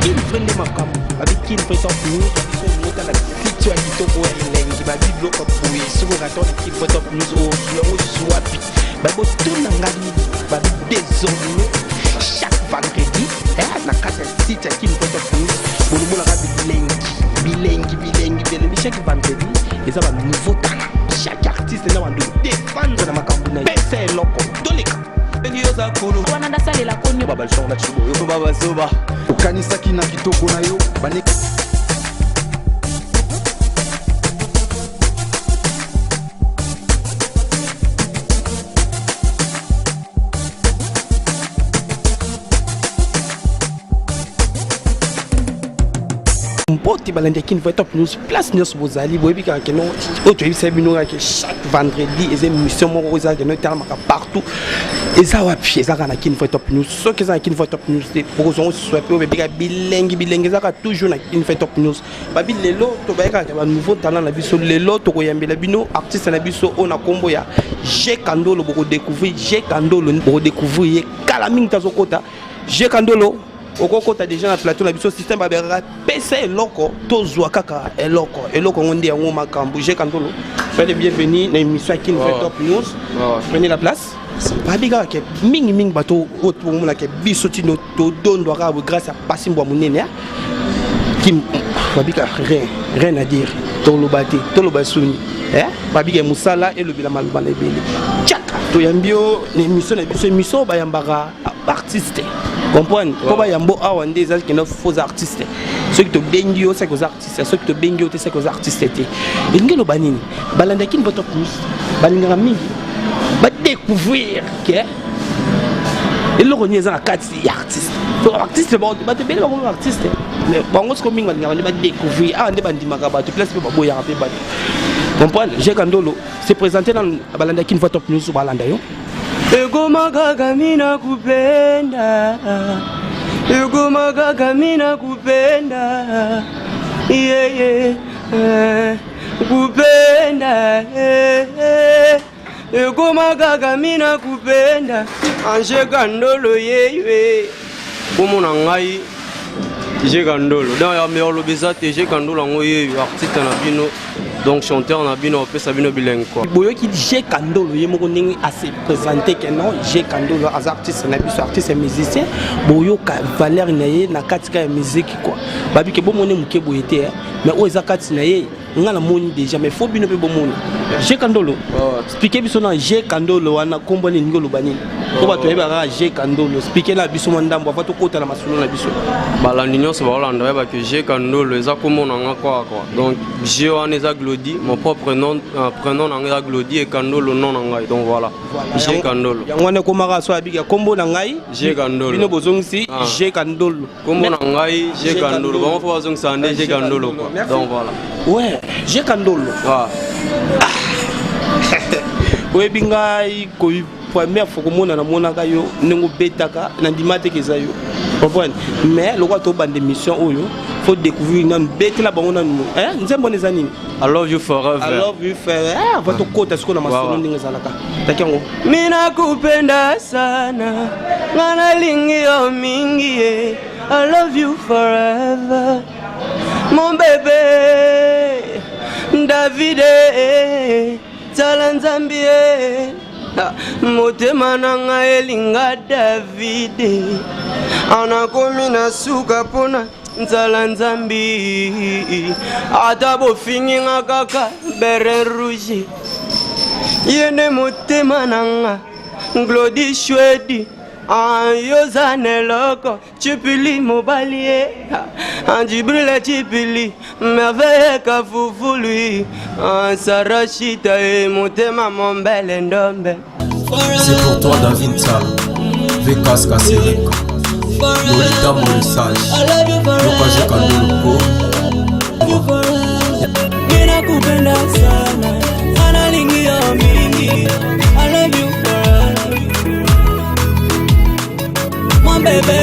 kin frende makam babi kin fait top news so mota la kitu ya kitoko ya lengi babi bloka boye soko raton kin fait top news o yo swapi babo tuna ngali babi désormais chaque vendredi na kata site kin fait top news bolo la bilengi chaque vendredi et ça va nouveau talent chaque artiste na wando défendre na makambo na pesa loko doleka yoza kulu wana ndasalela konyo baba shonga chibo yo baba soba ukanisa kina kitoko na yo bane Poti balande kin fait top news place news bozali boyebi ka ke non auto yebisa bino ke chaque vendredi et émission mo roza ke no terme partout et ça wapi ça kana kin fait top news so ke ça kin fait top news pour qu'on soit peu bebi ka bilengi ça ka toujours na kin fait top news babi lelo to ba ka ba nouveau talent na biso lelo to ko yambela bino artiste na biso ona kombo ya G Kandolo boko découvrir G Kandolo boko découvrir kala mingi tazokota G Kandolo Okoko ta déjà na plateau na biso système babera PC loko tozwa kaka eloko ngondi yango makambo G Kandolo soyez les bienvenus na émission qui nous fait top news prenez la place babiga ke mingi bato autour mo la ke biso tino to dondo ka grâce à Passimbo Munene qui babiga rien à dire tolobate tolobasuni babiga musala et le bilama le bele tchaka to yambio émission na biso émission bayambara artiste comprendre ko ba yambo awa ndeza qui no faux artistes ceux qui te bengio c'est que artistes ceux qui te bengio c'est que artistes et ngelo banini balanda kin votre plus balinga mingi ba découvrir que et le renier en quatre artistes pour artiste bon ba te bele ba artiste mais bon ce que mingi ba découvrir ah ndé bandimaka ba te place ba boya pe ba comprendre G Kandolo c'est présenté dans balanda kin votre plus balanda yo Ego magaga mina kupenda kupenda Ego magaga mina kupenda G Kandolo yewe Komona ngai G Kandolo dans ya meilleur lobeza G Kandolo ngoye artiste na bino donc chanteur na bino pe sabino bilingue quoi boyo ki G Kandolo yemoko ndenge a se présenter que non G Kandolo as artiste na biso artiste et musicien boyo ka valeur na ye na katika ya musique quoi babi ke bomone muke boyete mais o ezakati na ye ngala moni déjà mais faut bino pe bomone G Kandolo expliquer biso na G Kandolo wana kombo ni ngolo banini ko bato yeba G Kandolo expliquer la biso mandambo va to kota na masulo na biso balandi nyonso ba Hollande ba que G Kandolo eza komona nga quoi donc G wana eza Glody mon propre nom prénom na Glody et Kandolo nom na ngai donc voilà G Kandolo yango ne komaka so abika kombo na ngai G Kandolo bino bozongisi G Kandolo kombo na ngai G Kandolo ba mo fo bazongisa ndé G Kandolo quoi donc voilà ouais G Kandolo ouais bingai ko première fois que mona na mona ka yo nengo betaka na dimate ke za yo comprendre mais le roi to bande mission oyo faut découvrir nan betela bango nan nzembo ne zanini I love you forever va to kota siko na masono ndinga zalaka takiango mina kupenda sana ngana lingi yo mingi I love you forever mon bébé David Talanzambie motema nanga elinga David anakomi na suka pona Nzalanzambi ata bofingi nga kaka beren rouge yene motema nanga Glody Shwedi Yozane loko chipili mobalie Anjibrile chipili merveille kafufului Sarashita e motema mombele ndombe C'est pour toi David Sal Vekas Kasirika Lolita Morisage Loka G Kandolo Mina kupenda sana Analingi ya mingi I love you forever Mon bébé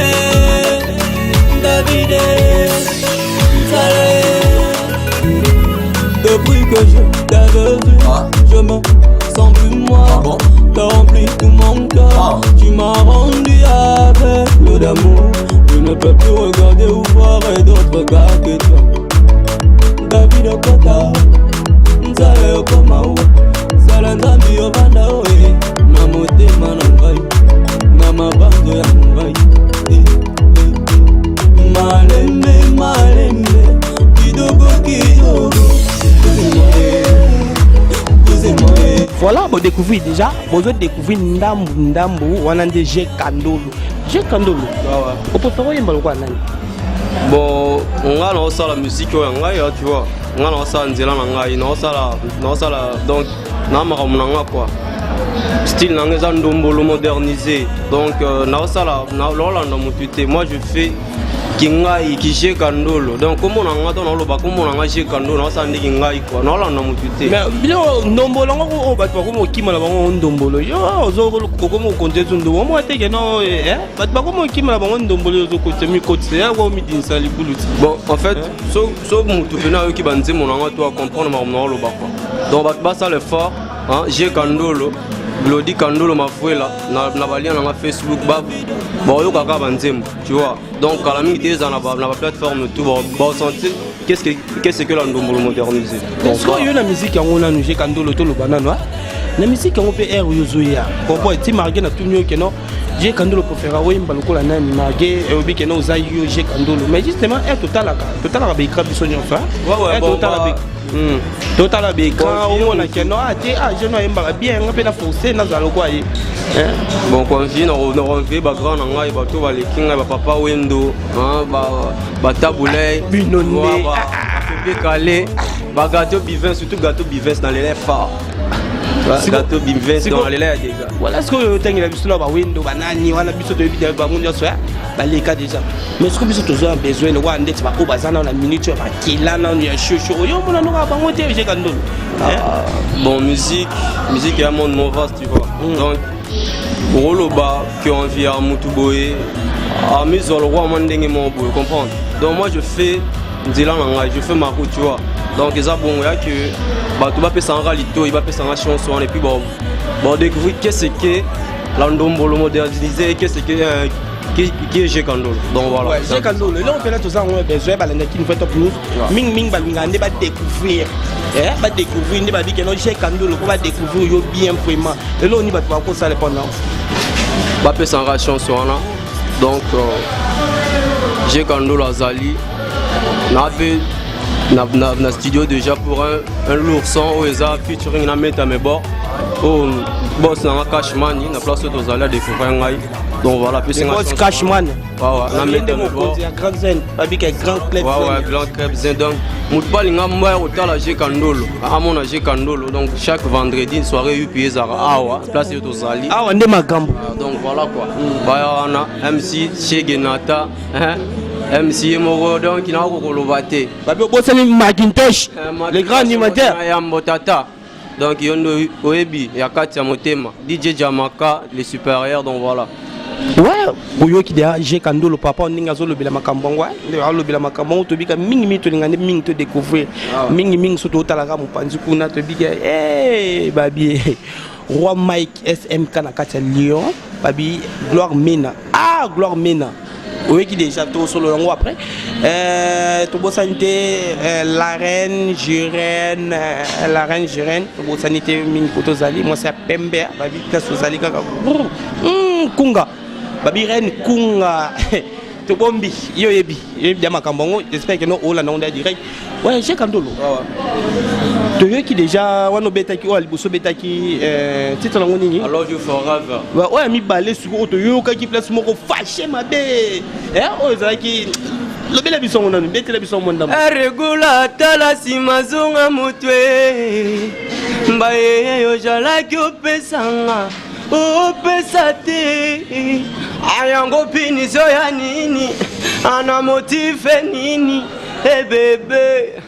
David Salé Depuis que je t'avais vu Je me sens plus moi T'as rempli tout mon cœur Tu m'as rendu avec le d'amour ne peux plus regarder ou voir d'autres gars que toi. David Okota, Nzale Okomawa, Salanzambi Obanda Oe, Namotema Nangai, Namabando ya Nangai. Malembe, malembe, kidogo kidogo. Voilà, vous découvrez déjà, vous découvrez Ndambu, on a des G Kandolo. G Kandolo. Vous pouvez faire quoi nani? Bon, on a aussi la musique, tu vois. On a aussi la nzela nangai, on a aussi la donc namara munanga quoi. Style nangeza ndombolo modernisé. Donc na aussi la na lolanda mutute. Moi je fais kingai kije kandolo. Donc comme on a dans le bas comme on a kije kandolo, on a ndi kingai quoi. Na lolanda mutute. Mais bilo ndombolo ngo ba ko kima la bango ndombolo. Yo ozo ko ko mo konte ndombolo. Mo ate ke no ba ko mo kima la bango ndombolo zo ko temi ko tse ko mi din sali buluti. Bon en fait so mutu na yo ki banze mon nga toi comprendre ma na lo bas quoi. Donc ba ça le fort, hein, kije kandolo. Glody Kandolo m'a foué là, na balia na Facebook bab. Bon yo kaka banzem, tu vois. Donc à la minute na la plateforme tout bon sentir qu'est-ce que la ndombolo modernisé. Est-ce que yo la musique on a nous Kandolo to lo banana. La musique on peut air yo zoya. Pourquoi ti marqué na tout mieux que non. J'ai Kandolo pour faire ouais mbalo la nani marqué et obi que non za yo j'ai Kandolo. Mais justement est total la be crab sonyo fa. Ouais total la total la be quand on a que non je no bien on peut la forcer na zalo quoi hein. Bon quand vient on revient background ngai ba to ba le kinga ba papa wendo hein ba taboulay binonné ba calé ba gâteau bivin surtout gâteau bivin dans les lèvres fort. Gâteau bivin dans les lèvres déjà. Voilà ce que tu as vu là ba wendo banani wana biso to bidé ba mundio so ba les cas déjà. Mais ce que biso to a besoin le wa ndeti ba ko bazana na minute ba kila na ya chocho yo mona no ba ngote j'ai Kandolo. Bon musique est un monde vaste tu vois. Donc pour le bas qui on vit à Mutuboé à mes le roi mandenge mon boy comprendre. Donc moi je fais Nzela nanga, je fais ma route tu vois. Donc ça bon il y a que bah tu vas passer en réalité, il va passer en chanson et puis bon découvrir qu'est-ce que la ndombolo modernisé, qu'est-ce que qui est G Kandolo. Donc voilà. Ouais, G Kandolo. Là on peut là tout ça on a besoin balanda qui nous fait top news. Ming balinga ne va découvrir. Va découvrir ne va dire que non G Kandolo on va découvrir yo bien vraiment. Et là on y va pas quoi ça répondre. Va passer en chanson là. Donc G Kandolo Azali na studio déjà pour un lourd son où ils a featuring na meta me bon oh boss na Cashman na place de Azali découvrir ngai. Donc voilà, puis c'est un Cashman. Ouais, na meta me bon grand zen, avec un grand club. Ouais, grand club zen donc mutbali nga moya otala G Kandolo. À mon G Kandolo donc chaque vendredi une soirée UPS awa place de Azali. Awa ndé magambo. Donc voilà quoi. Bah on a MC Chegenata MC Moro donc il a kolobate. Babi obosani Macintosh. Le grand animateur. Ya Mbotata. Donc yondo Oebi ya Katia Motema, DJ Jamaka les supérieurs donc voilà. Ouais, boyo ki dia G Kandolo papa ninga zo lobela makambo ngwa. Ndeba lobela makambo to bika mingi to ngane mingi to découvrir. Mingi so to tala ka mopanzi kuna to bika babi Roi Mike SMK na Katia Lyon, babi Gloire Mena. Ah Gloire Mena. Oui, qui déjà tout solo longo après. Tout beau sanité, la reine Jérène, tout beau sanité mini koto zali. Moi c'est Pembe, babi place zali kaka. Kunga, babi reine Kunga. Tout bombi, yo yebi dia makambongo. J'espère que non on la non direct. Ouais, G Kandolo. Tu vois qui déjà wano beta ki o aliboso beta ki titre lango nini alors you forever ouais mi balé sur auto yo ka ki place moko fâché mabe o za ki lo bela biso ngona ni beta la biso monda regula tala simazonga mutwe mbaye yo jala ki opesanga opesate ayango pinizo ya nini ana motive nini bébé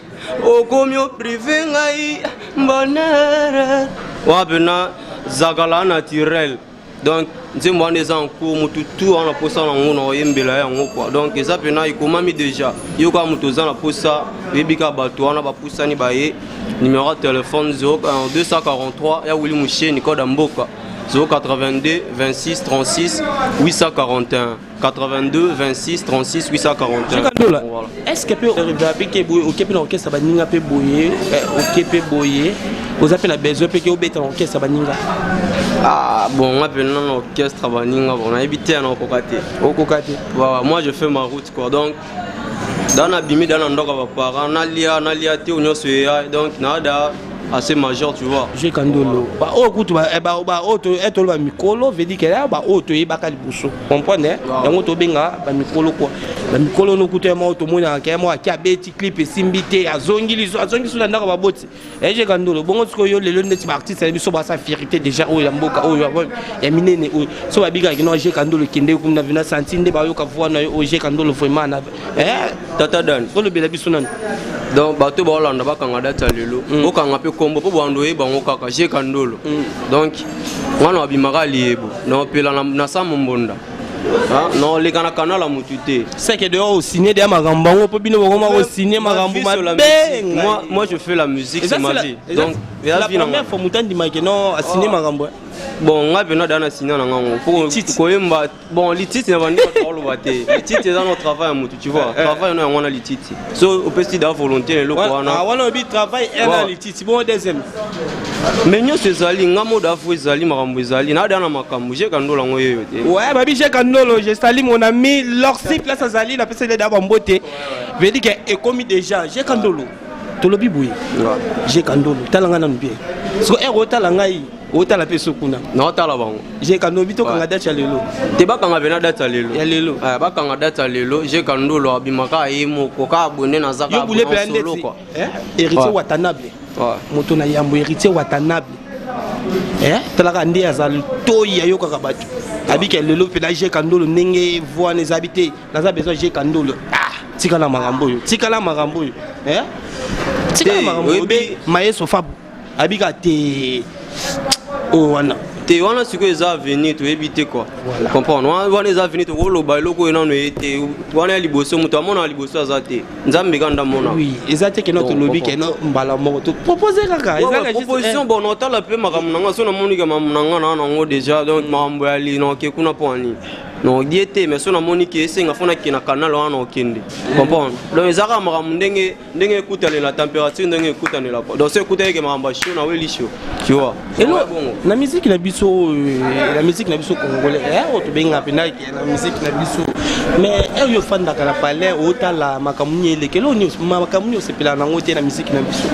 okomio privé ngai bonheur wabena zagala naturel donc nzembo ane za nko mutu tout ana posa na ngona oyembela yango quoi donc eza pena ikomami déjà yo ka mutu za na posa yebika bato wana bapusani baye numéro de téléphone 0243 ya Willy Moucheni code mboka 082 26 36 841. 82 26 36 841. Voilà. Est-ce que peut arriver que boye OK peut orchestre baninga peut boye OK peut boye vous appelez la besoin peut que au bête orchestre baninga. Ah bon, on appelle un orchestre baninga on a évité un okokate. Okokate. Voilà, moi je fais ma route quoi. Donc dans l'abîme dans l'endroit va parents nalia té union soya donc nada assez majeur tu vois. J'ai Kandolo. Bah oh écoute bah auto est le micro veut dire que là bah auto est bakali buso. Comprenez? Et on to benga ba micro quoi. La micro no kuté mo to mona ka mo ki abeti clip simbité azongi sur ndaka ba boti. Et j'ai Kandolo. Bon ko yo le ndeti ba artiste biso ba sa fierté déjà o ya mboka o ya minene o so ba biga no j'ai Kandolo kinde ko na vina santinde ba yo ka voir na o j'ai Kandolo vraiment na tata dan. Ko le bela biso nan. Donc bato ba Hollande ba kanga data lelo. O kanga pe kombo po bandoye bango kaka j'ai Kandolo. Donc wana abimaka liebo na pela na sa mbonda. Ah non les kana kana la mutute. C'est que dehors au ciné des magambo po bino ngoma au ciné magambo moi je fais la musique c'est ma vie. Donc la première fois mutandi make non à ciné magambo. Bon nga bena dana ciné na ngango pour koyemba bon les titres na bandi ko lo baté. Les titres dans notre travail mutu tu vois. Travail na ngona les titres. So au petit da volonté le wana. Ah wana bi travail et les titres bon deuxième. Mais nous c'est zali ngamo da fo zali makambo zali na dana makambo j'ai Kandolo ngo yeyo te. Ouais babi j'ai Kandolo je salue mon ami Lorsi place à zali la personne d'abord mboté. Veut dire que est commis déjà j'ai Kandolo. Tolobi boui. J'ai Kandolo talanga na bien. So ero talanga yi ota la peso kuna. Na ota la bango. J'ai Kandolo bito kanga date lelo. Te ba kanga bena date lelo. Ya lelo. Ah ba kanga date lelo j'ai Kandolo abimaka yimo ko ka abonné na zaka. Yo boulé plein solo quoi. Héritier Watanabe. Moto na yambo héritier Watanabe. Talaka ndi azali toyi ayoka kabatu. Abika lelo pe na j'ai Kandolo ndenge voix les habiter. Naza besoin j'ai Kandolo. Tikala magambo yo. Tikala magambo yo. Tikala magambo yo. Maye sofa abika te oh wana. Te wana siko eza venir to éviter quoi. Comprendre. Wana eza venir to lo ba loko ena no ete. Wana liboso muto amona liboso azate. Nzambe kanda mona. Oui, ezate ke notre lobby ke no mbala moko to proposer kaka. Ezaka proposition bon on tala pe makambo nanga so na moni ka mamunanga na ngo déjà donc mambo ya li no ke kuna poni. Non diété mais so na moni ke esenga fona ke na canal wana okende. Comprendre. Donc ezaka makambo ndenge écouter la température ndenge écouter la quoi. Donc c'est écouter ke makambo chaud na weli chaud. Tu vois. Et la musique na biso congolais o to benga pena la musique na biso mais yo fanda kala palais otala makamunye lekelo ni makamunye sepela na ngote na musique na biso.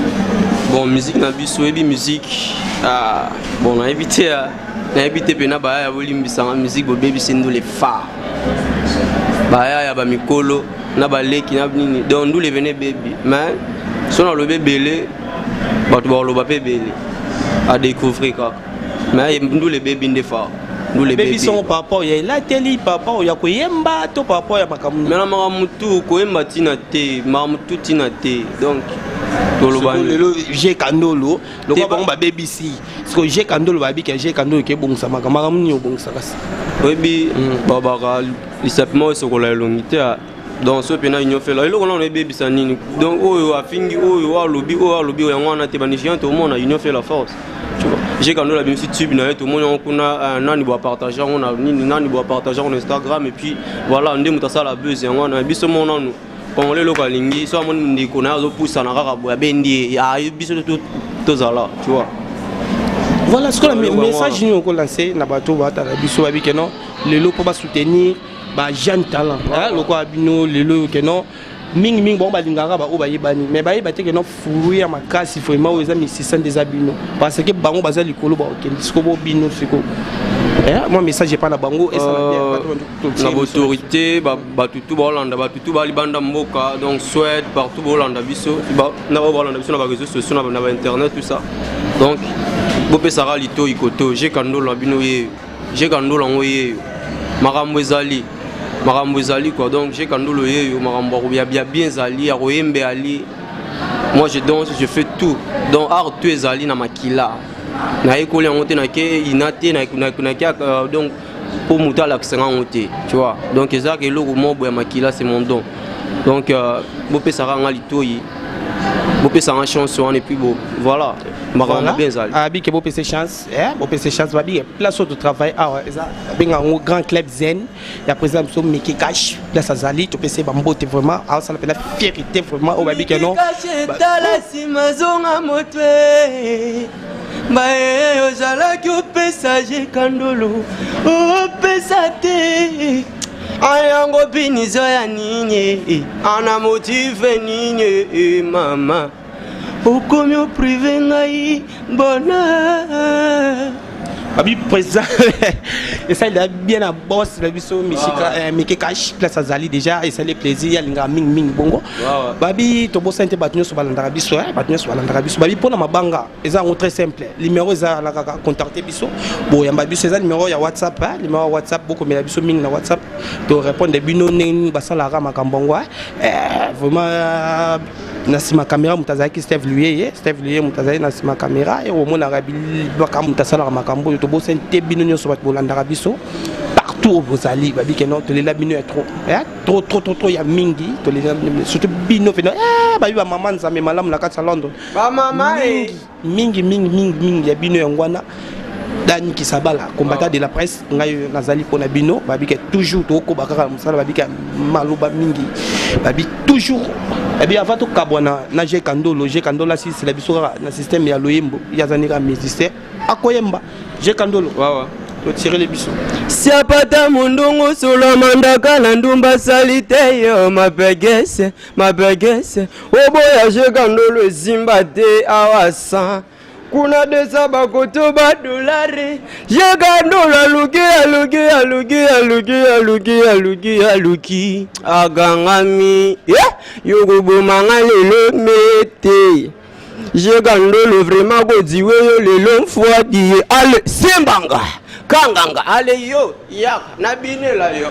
Bon musique na biso ebi musique bon na éviter pena ba ya bolimbisa musique bo baby sendo les phares ba ya ba mikolo na ba leki na nini donc nous les venez baby mais so na lo bebele ba to ba lo ba bebele à découvrir quoi mais nous les baby des phares nous les baby sont papa ya la teli papa ya ko yemba to papa ya makamu mais na makamutu ko yemba tina te makamutu tina te donc j'ai Kandolo le quoi bon ba baby si parce que j'ai Kandolo ba bi que j'ai Kandolo ke bon ça makamu ni bon ça kasi baby baba il simplement ce qu'on la longité donc ce pena union fait là il on est baby sanini donc oh afingi oh alobi ya ngwana te banifiant tout le monde union fait la force tu vois j'ai Kandolo la bien si tube na tout le monde on kuna nani boit partager on a nani boit partager on Instagram et puis voilà ndé mutasa la buzz ya ngwana biso mona nous quand les locaux lingi soit mon ndiko na zo poussa na kaka boya bendi ya biso to zala tu vois. Voilà ce que le message nous on lancé na bato bata la biso ba bikeno lelo pour ba soutenir ba jeune talent loko abino lelo keno mingi bon ba linganga ba o ba yebani mais ba yebate keno furu ya makasi vraiment aux amis 600 des abino parce que bango baza likolo ba okendi siko bo bino siko moi message j'ai pas na bango et ça la autorité ba tutu ba Hollande ba tutu ba libanda mboka donc Suède partout ba Hollande biso ba na ba Hollande biso na ba réseaux sociaux na ba internet tout ça donc bopé sara lito ikoto j'ai Kandolo bino ye j'ai Kandolo ngoye makambo ezali quoi donc j'ai Kandolo ye makambo bien zali ya royembe ali moi je danse je fais tout donc art tu ezali na makila na ekoli ngote na ke inate na ke donc pour muta l'accent ngote tu vois donc ezaka eloko mobo ya makila c'est mon don donc bopé sara ngalitoyi bopé sara chanson et puis bon voilà Voilà. Abi que beau PC chance, beau PC chance va bien. Place de travail, ça bien un grand club zen. Il y a par exemple so Mickey Cash, place à Zali, tu PC bambote vraiment, ça la fierté vraiment au babi que non. Bae ozalaki opesa je kandolo opesa te ayango binizo ya nini ana motive nini mama okomi oprive ngai bona Abi présent et ça il a bien à boss la biso Mickey Cash place à Zali déjà et ça les plaisir il nga ming bongo babi to boss inte batunyo so balanda biso batunyo so balanda biso babi pona mabanga eza très simple numéro eza la contacter biso bo yamba biso eza numéro ya WhatsApp numéro WhatsApp boko mela biso ming na WhatsApp to répondre bino neng basala ra makambongo vraiment nasima caméra mutazaki Steve Luye mutazaki nasima caméra et au mona rabili baka mutasala makambo to bosen te bino nyoso bat bolanda biso partout au bozali babi que non to les bino est trop ya mingi to les surtout bino fait babi ba maman za me malam la kata London ba mama mingi ya bino ngwana Dani Kisabala combattant de la presse ngai nazali pona bino babi que toujours to ko bakaka musala babi que maluba mingi babi toujours et bien avant tout kabwana na je kandolo si c'est la biso na système ya loyembo ya zanika musicien akoyemba je kandolo to tirer les bisous si apata mundungu solo mandaka na ndumba salite yo mapegese oboya je kandolo zimba te awasa kuna desa bakoto ba dolari je kandolo aluki agangami yogo manga lelo mete je kandolo vraiment go diwe yo lelo fois di ale simbanga kanganga ale yo ya na binela yo